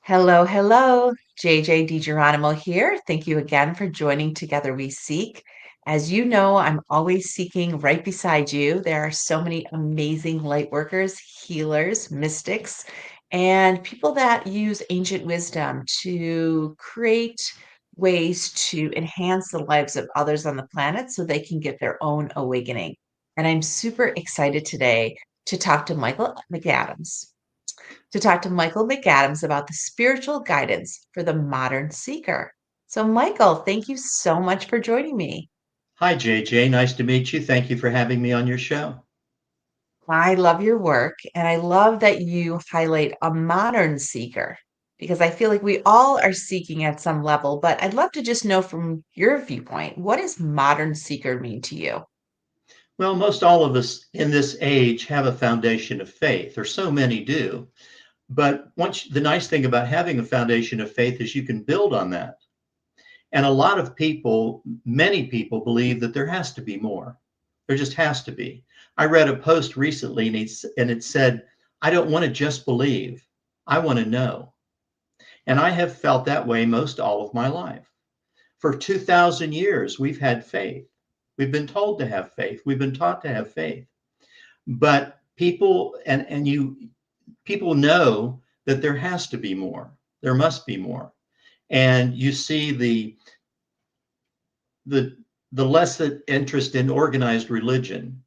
Hello, hello. JJ DiGeronimo here. Thank you again for joining Together We Seek. As you know, I'm always seeking right beside you. There are so many amazing light workers, healers, mystics, and people that use ancient wisdom to create ways to enhance the lives of others on the planet so they can get their own awakening. And I'm super excited today to talk to Michael McAdams about the spiritual guidance for the modern seeker. So, Michael, thank you so much for joining me. Hi, JJ. Nice to meet you. Thank you for having me on your show. I love your work, and I love that you highlight a modern seeker because I feel like we all are seeking at some level. But I'd love to just know from your viewpoint, what does modern seeker mean to you? Well, most all of us in this age have a foundation of faith, or so many do. But the nice thing about having a foundation of faith is you can build on that. And a lot of people, many people believe that there has to be more. There just has to be. I read a post recently and it said, I don't want to just believe, I want to know. And I have felt that way most all of my life. For 2,000 years, we've had faith. We've been told to have faith. We've been taught to have faith. But people know that there has to be more. There must be more. And you see the the less interest in organized religion,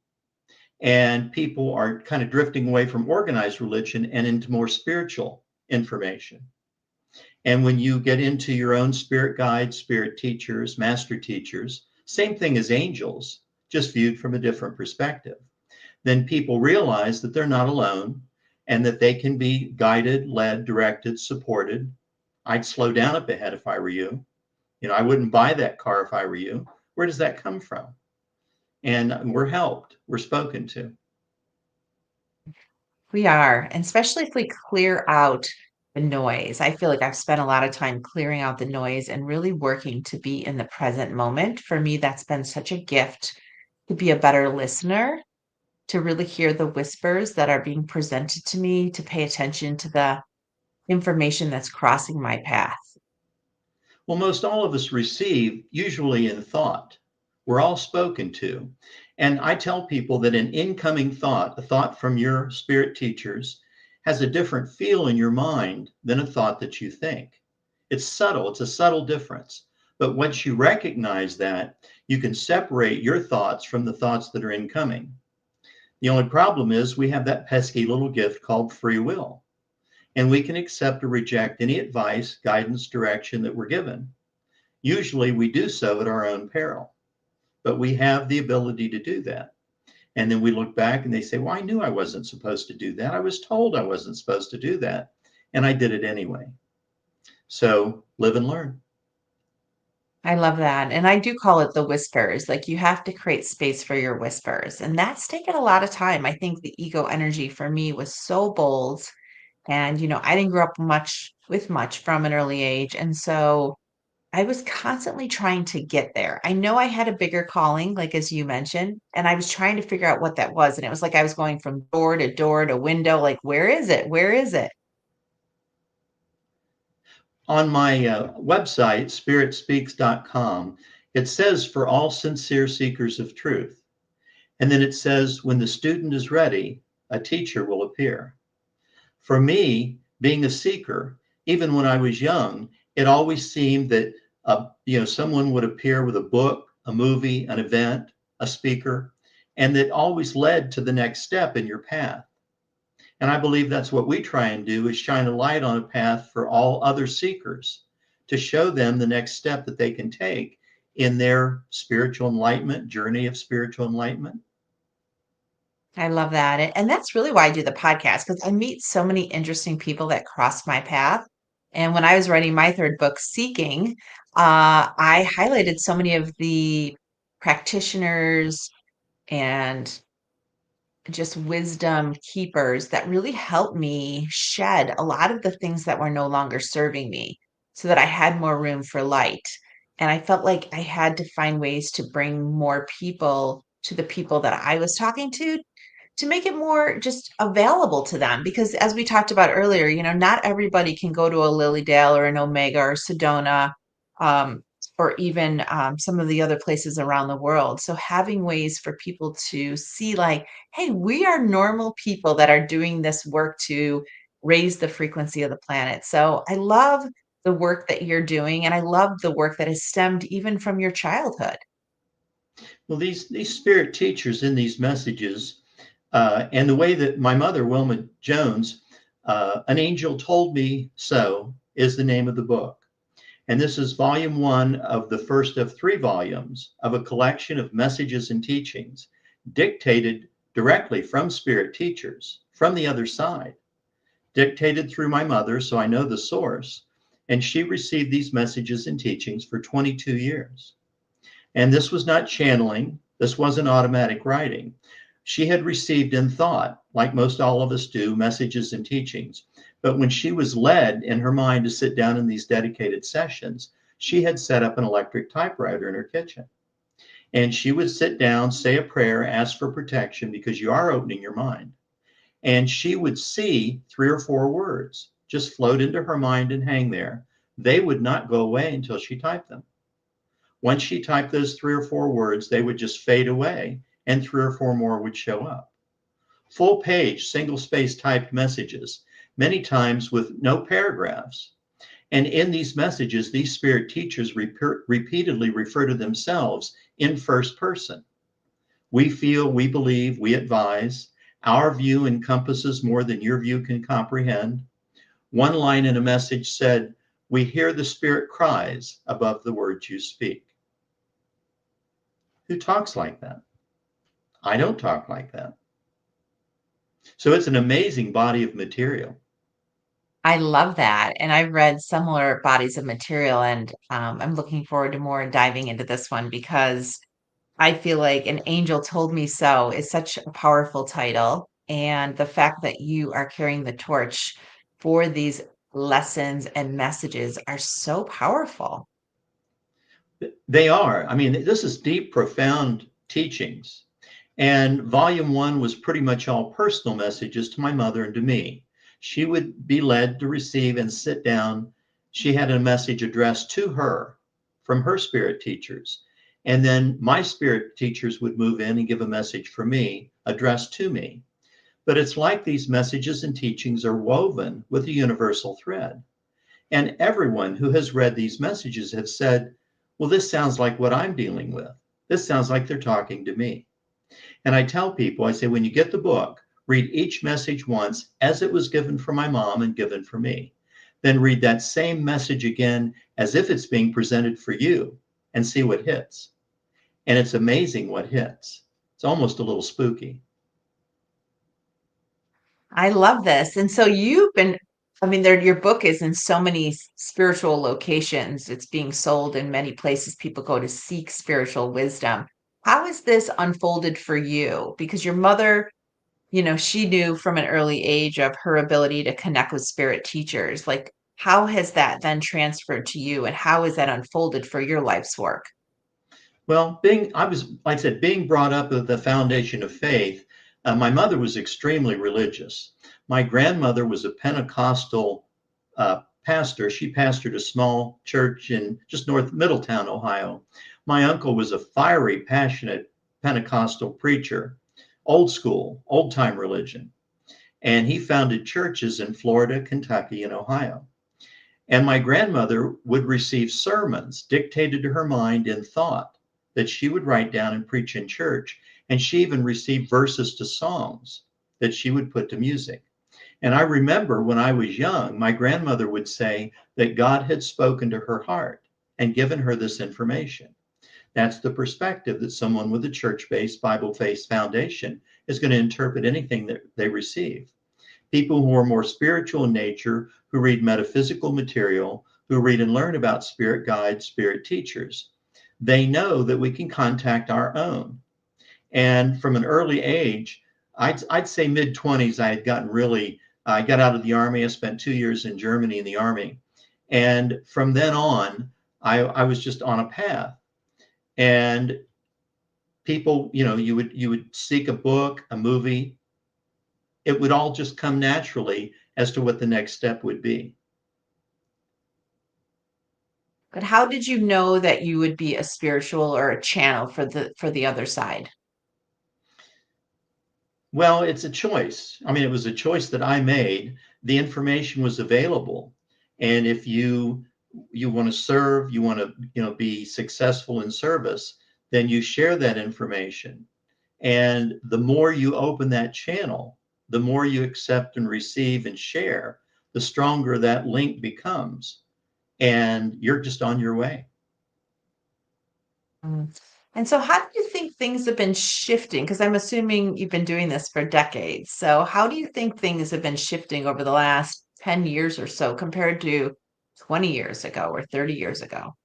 and people are kind of drifting away from organized religion and into more spiritual information. And when you get into your own spirit guides, spirit teachers, master teachers, same thing as angels, just viewed from a different perspective, then people realize that they're not alone and that they can be guided, led, directed, supported. I'd slow down up ahead if I were you. I wouldn't buy that car if I were you. Where does that come from? And we're helped, we're spoken to. We are, and especially if we clear out the noise. I feel like I've spent a lot of time clearing out the noise and really working to be in the present moment. For me, that's been such a gift to be a better listener, to really hear the whispers that are being presented to me, to pay attention to the information that's crossing my path. Well, most all of us receive, usually in thought. We're all spoken to. And I tell people that an incoming thought, a thought from your spirit teachers, has a different feel in your mind than a thought that you think. It's subtle, it's a subtle difference. But once you recognize that, you can separate your thoughts from the thoughts that are incoming. The only problem is we have that pesky little gift called free will, and we can accept or reject any advice, guidance, direction that we're given. Usually we do so at our own peril, but we have the ability to do that. And then we look back and they say, well, I knew I wasn't supposed to do that. I was told I wasn't supposed to do that. And I did it anyway. So live and learn. I love that. And I do call it the whispers. Like you have to create space for your whispers. And that's taken a lot of time. I think the ego energy for me was so bold. And, I didn't grow up much from an early age. And so I was constantly trying to get there. I know I had a bigger calling, like as you mentioned, and I was trying to figure out what that was. And it was like I was going from door to window, like, where is it? Where is it? On my website, spiritspeaks.com, it says for all sincere seekers of truth. And then it says, when the student is ready, a teacher will appear. For me, being a seeker, even when I was young, it always seemed that someone would appear with a book, a movie, an event, a speaker, and that always led to the next step in your path. And I believe that's what we try and do is shine a light on a path for all other seekers to show them the next step that they can take in their spiritual enlightenment, journey of spiritual enlightenment. I love that. And that's really why I do the podcast because I meet so many interesting people that cross my path. And when I was writing my third book, Seeking, I highlighted so many of the practitioners and just wisdom keepers that really helped me shed a lot of the things that were no longer serving me so that I had more room for light. And I felt like I had to find ways to bring more people to the people that I was talking to make it more just available to them. Because as we talked about earlier, not everybody can go to a Lily Dale or an Omega or Sedona, um, or even some of the other places around the world. So having ways for people to see, like, hey, we are normal people that are doing this work to raise the frequency of the planet. So I love the work that you're doing, and I love the work that has stemmed even from your childhood. Well, these spirit teachers in these messages, and the way that my mother, Wilma Jones, An Angel Told Me So, is the name of the book. And this is volume one of the first of three volumes of a collection of messages and teachings dictated directly from spirit teachers from the other side, dictated through my mother, so I know the source. And she received these messages and teachings for 22 years. And this was not channeling, this wasn't automatic writing. She had received in thought, like most all of us do, messages and teachings. But when she was led in her mind to sit down in these dedicated sessions, she had set up an electric typewriter in her kitchen. And she would sit down, say a prayer, ask for protection, because you are opening your mind. And she would see 3 or 4 words just float into her mind and hang there. They would not go away until she typed them. Once she typed those 3 or 4 words, they would just fade away and 3 or 4 more would show up. Full page, single space typed messages, many times with no paragraphs. And in these messages, these spirit teachers repeatedly refer to themselves in first person. We feel, we believe, we advise. Our view encompasses more than your view can comprehend. One line in a message said, "We hear the spirit cries above the words you speak." Who talks like that? I don't talk like that. So it's an amazing body of material. I love that. And I've read similar bodies of material, and I'm looking forward to more diving into this one because I feel like An Angel Told Me So is such a powerful title. And the fact that you are carrying the torch for these lessons and messages are so powerful. They are. I mean, this is deep, profound teachings. And volume one was pretty much all personal messages to my mother and to me. She would be led to receive and sit down. She had a message addressed to her from her spirit teachers. And then my spirit teachers would move in and give a message for me addressed to me. But it's like these messages and teachings are woven with a universal thread. And everyone who has read these messages has said, well, this sounds like what I'm dealing with. This sounds like they're talking to me. And I tell people, I say, when you get the book, read each message once as it was given for my mom and given for me. Then read that same message again as if it's being presented for you and see what hits. And it's amazing what hits. It's almost a little spooky. I love this. And so you've been, I mean, your book is in so many spiritual locations. It's being sold in many places. People go to seek spiritual wisdom. How has this unfolded for you? Because your mother, she knew from an early age of her ability to connect with spirit teachers. Like, how has that then transferred to you, and how has that unfolded for your life's work? Well, I was, like I said, being brought up with the foundation of faith, my mother was extremely religious. My grandmother was a Pentecostal pastor. She pastored a small church in just north Middletown, Ohio. My uncle was a fiery, passionate Pentecostal preacher, old school, old time religion. And he founded churches in Florida, Kentucky, and Ohio. And my grandmother would receive sermons dictated to her mind in thought that she would write down and preach in church. And she even received verses to songs that she would put to music. And I remember when I was young, my grandmother would say that God had spoken to her heart and given her this information. That's the perspective that someone with a church based, Bible based foundation is going to interpret anything that they receive. People who are more spiritual in nature, who read metaphysical material, who read and learn about spirit guides, spirit teachers, they know that we can contact our own. And from an early age, I'd say mid 20s, I had gotten really, I got out of the army. I spent 2 years in Germany in the army. And from then on, I was just on a path. And people, you would seek a book, a movie, It would all just come naturally as to what the next step would be. But how did you know that you would be a spiritual or a channel for the other side? Well, it's a choice. I mean, it was a choice that I made. The information was available. And if you want to serve, you want to, be successful in service, then you share that information. And the more you open that channel, the more you accept and receive and share, the stronger that link becomes. And you're just on your way. Mm. And so how do you think things have been shifting? Because I'm assuming you've been doing this for decades. So how do you think things have been shifting over the last 10 years or so compared to 20 years ago or 30 years ago?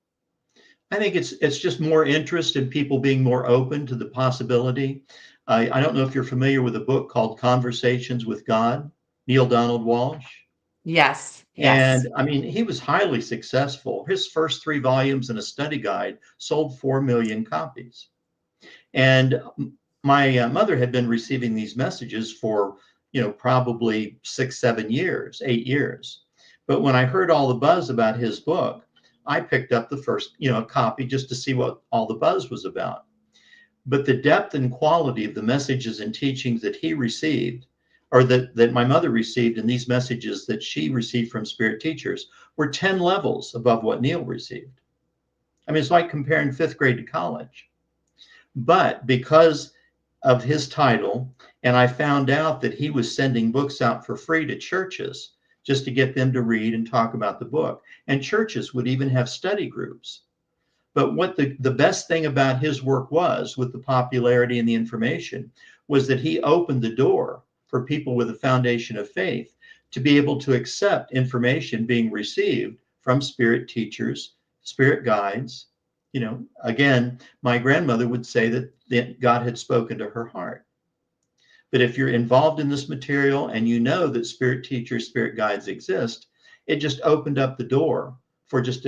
I think it's just more interest in people being more open to the possibility. I don't know if you're familiar with a book called Conversations with God, Neil Donald Walsh. Yes, yes. And I mean, he was highly successful. His first 3 volumes and a study guide sold 4 million copies. And my mother had been receiving these messages for, probably 6, 7 years, 8 years. But when I heard all the buzz about his book, I picked up the first, copy just to see what all the buzz was about. But the depth and quality of the messages and teachings that he received, or that my mother received, and these messages that she received from spirit teachers were 10 levels above what Neil received. I mean, it's like comparing fifth grade to college. But because of his title, and I found out that he was sending books out for free to churches just to get them to read and talk about the book. And churches would even have study groups. But what the best thing about his work was, with the popularity and the information, was that he opened the door for people with a foundation of faith to be able to accept information being received from spirit teachers, spirit guides. Again, my grandmother would say that God had spoken to her heart. But if you're involved in this material and you know that spirit teachers, spirit guides exist, it just opened up the door for just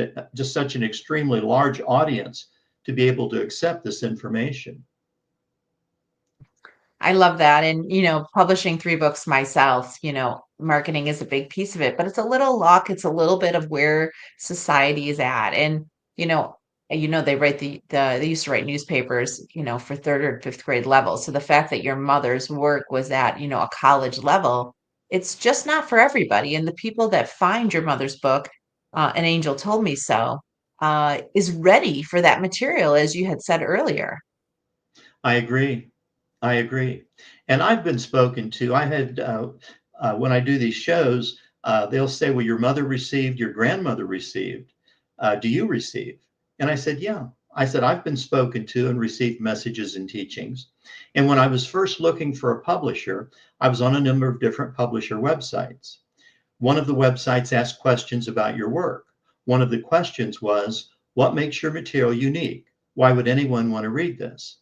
such an extremely large audience to be able to accept this information. I love that. And, publishing 3 books myself, marketing is a big piece of it, but it's a little luck. It's a little bit of where society is at. And, you know, they write they used to write newspapers, for 3rd or 5th grade level. So the fact that your mother's work was at, a college level, it's just not for everybody. And the people that find your mother's book, An Angel Told Me So, is ready for that material, as you had said earlier. I agree. I agree. And I've been spoken to. I had, when I do these shows, they'll say, well, your mother received, your grandmother received. Do you receive? And I said, yeah. I said, I've been spoken to and received messages and teachings. And when I was first looking for a publisher, I was on a number of different publisher websites. One of the websites asked questions about your work. One of the questions was, what makes your material unique? Why would anyone want to read this?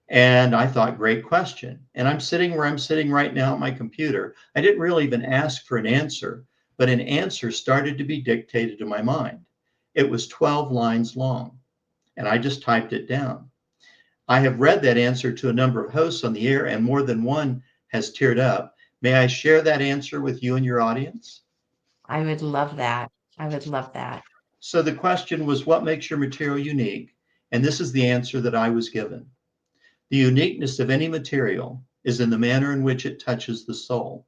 And I thought, great question. And I'm sitting where I'm sitting right now at my computer. I didn't really even ask for an answer, but an answer started to be dictated to my mind. It was 12 lines long, and I just typed it down. I have read that answer to a number of hosts on the air, and more than one has teared up. May I share that answer with you and your audience? I would love that. I would love that. So the question was, what makes your material unique? And this is the answer that I was given. The uniqueness of any material is in the manner in which it touches the soul.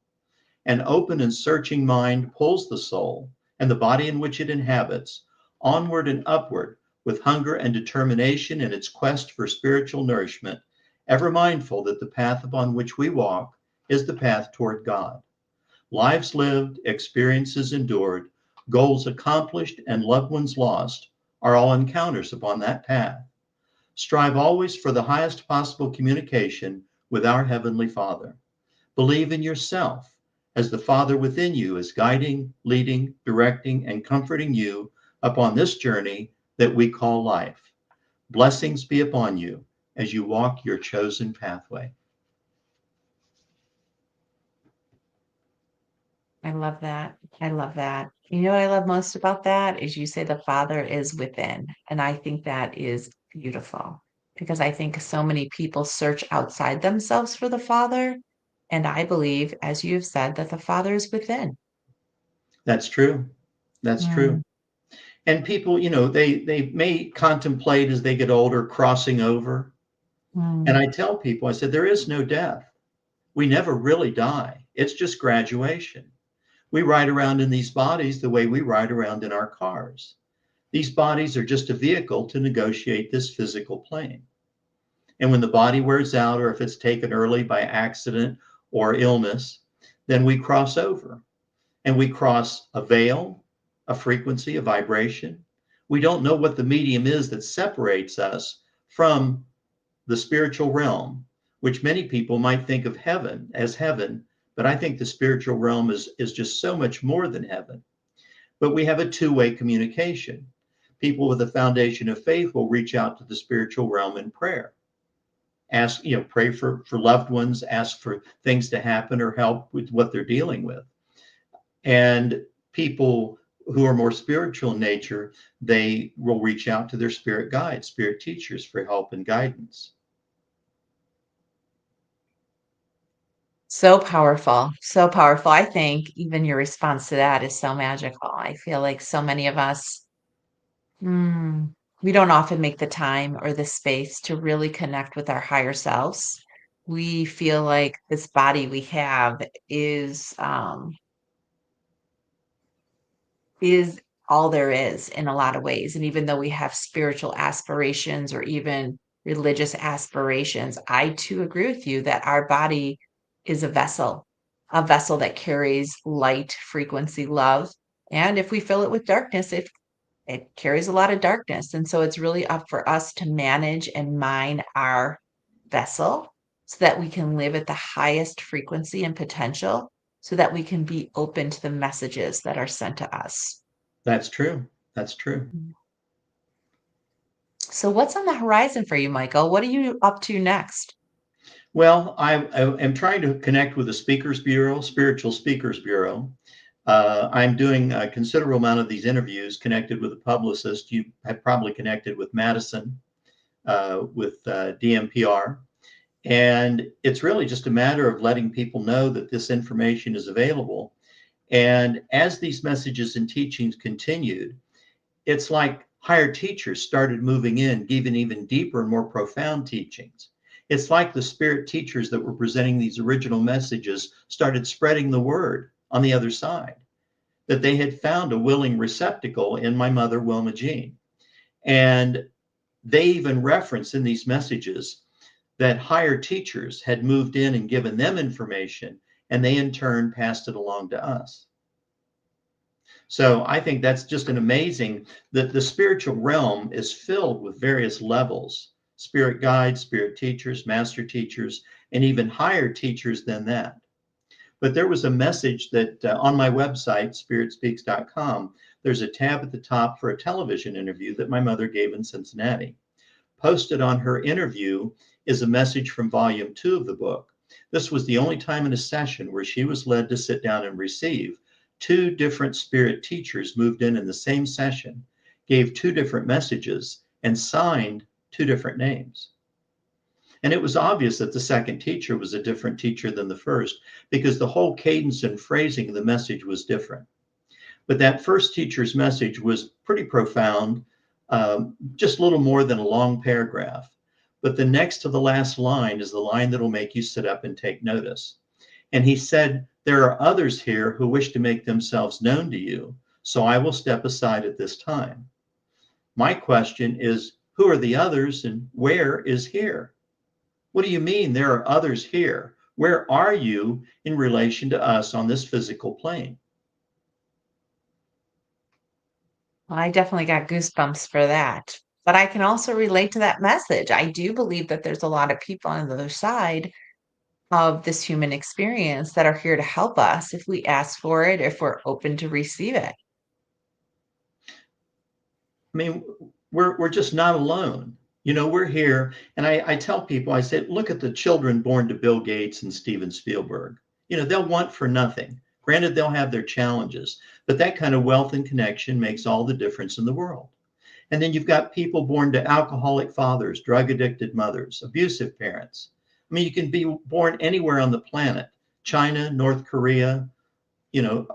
An open and searching mind pulls the soul and the body in which it inhabits onward and upward with hunger and determination in its quest for spiritual nourishment, ever mindful that the path upon which we walk is the path toward God. Lives lived, experiences endured, goals accomplished, and loved ones lost are all encounters upon that path. Strive always for the highest possible communication with our Heavenly Father. Believe in yourself as the Father within you is guiding, leading, directing, and comforting you upon this journey that we call life. Blessings be upon you as you walk your chosen pathway. I love that. I love that. You know what I love most about that is you say the Father is within. And I think that is beautiful because I think so many people search outside themselves for the Father. And I believe, as you have said, that the Father is within. That's true. That's true. Mm, And people, they may contemplate as they get older crossing over. And mm. I tell people, I said, there is no death. We never really die. It's just graduation. We ride around in these bodies the way we ride around in our cars. These bodies are just a vehicle to negotiate this physical plane. And when the body wears out, or if it's taken early by accident or illness, then we cross over and we cross a veil, a frequency, a vibration. We don't know what the medium is that separates us from the spiritual realm, which many people might think of heaven as heaven, but I think the spiritual realm is just so much more than heaven. But we have a two-way communication. People with a foundation of faith will reach out to the spiritual realm in prayer. Ask, pray for loved ones, ask for things to happen or help with what they're dealing with. And people who are more spiritual in nature, they will reach out to their spirit guides, spirit teachers for help and guidance. So powerful. So powerful. I think even your response to that is so magical. I feel like so many of us, mm, we don't often make the time or the space to really connect with our higher selves. We feel like this body we have is all there is in a lot of ways. And even though we have spiritual aspirations or even religious aspirations, I too agree with you that our body is a vessel that carries light, frequency, love. And if we fill it with darkness, it carries a lot of darkness. And so it's really up for us to manage and mine our vessel so that we can live at the highest frequency and potential so that we can be open to the messages that are sent to us. That's true. That's true. Mm. So what's on the horizon for you, Michael? What are you up to next? Well, I am trying to connect with the Speakers Bureau, Spiritual Speakers Bureau. I'm doing a considerable amount of these interviews connected with a publicist. You have probably connected with Madison, with DMPR. And it's really just a matter of letting people know that this information is available. And as these messages and teachings continued, it's like higher teachers started moving in, giving even deeper and more profound teachings. It's like the spirit teachers that were presenting these original messages started spreading the word on the other side, that they had found a willing receptacle in my mother, Wilma Jean. And they even reference in these messages that higher teachers had moved in and given them information, and they in turn passed it along to us. So I think that's just an amazing, that the spiritual realm is filled with various levels, spirit guides, spirit teachers, master teachers, and even higher teachers than that. But there was a message that on my website, spiritspeaks.com, there's a tab at the top for a television interview that my mother gave in Cincinnati. Posted on her interview is a message from volume 2 of the book. This was the only time in a session where she was led to sit down and receive. Two different spirit teachers moved in the same session, gave two different messages, and signed two different names. And it was obvious that the second teacher was a different teacher than the first because the whole cadence and phrasing of the message was different. But that first teacher's message was pretty profound, just a little more than a long paragraph. But the next to the last line is the line that'll make you sit up and take notice. And he said, "There are others here who wish to make themselves known to you, so I will step aside at this time." My question is, who are the others and where is here? What do you mean there are others here? Where are you in relation to us on this physical plane? Well, I definitely got goosebumps for that. But I can also relate to that message. I do believe that there's a lot of people on the other side of this human experience that are here to help us if we ask for it, if we're open to receive it. I mean, we're just not alone. We're here. And I tell people, I say, look at the children born to Bill Gates and Steven Spielberg. They'll want for nothing. Granted, they'll have their challenges, but that kind of wealth and connection makes all the difference in the world. And then you've got people born to alcoholic fathers, drug addicted mothers, abusive parents. I mean, you can be born anywhere on the planet, China, North Korea, you know,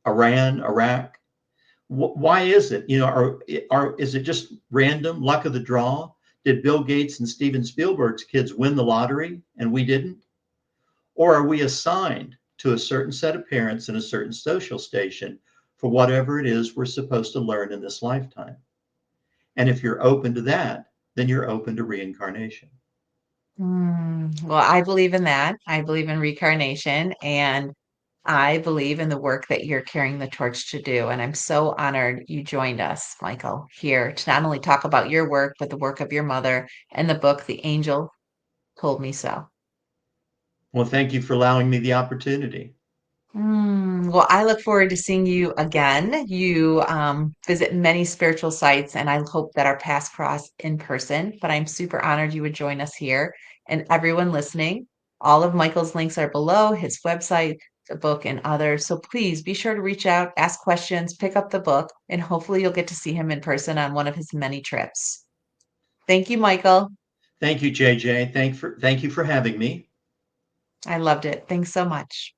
Iran, Iraq? Why is it? Is it just random luck of the draw? Did Bill Gates and Steven Spielberg's kids win the lottery and we didn't? Or are we assigned to a certain set of parents in a certain social station for whatever it is we're supposed to learn in this lifetime? And if you're open to that, then you're open to reincarnation. Well, I believe in that. I believe in reincarnation, and I believe in the work that you're carrying the torch to do. And I'm so honored you joined us, Michael, here to not only talk about your work, but the work of your mother and the book, The Angel Told Me So. Well, thank you for allowing me the opportunity. Well, I look forward to seeing you again. You visit many spiritual sites, and I hope that our paths cross in person. But I'm super honored you would join us here. And everyone listening, all of Michael's links are below, his website, the book, and others. So please be sure to reach out, ask questions, pick up the book, and hopefully you'll get to see him in person on one of his many trips. Thank you, Michael. Thank you, JJ. Thank you for having me. I loved it. Thanks so much.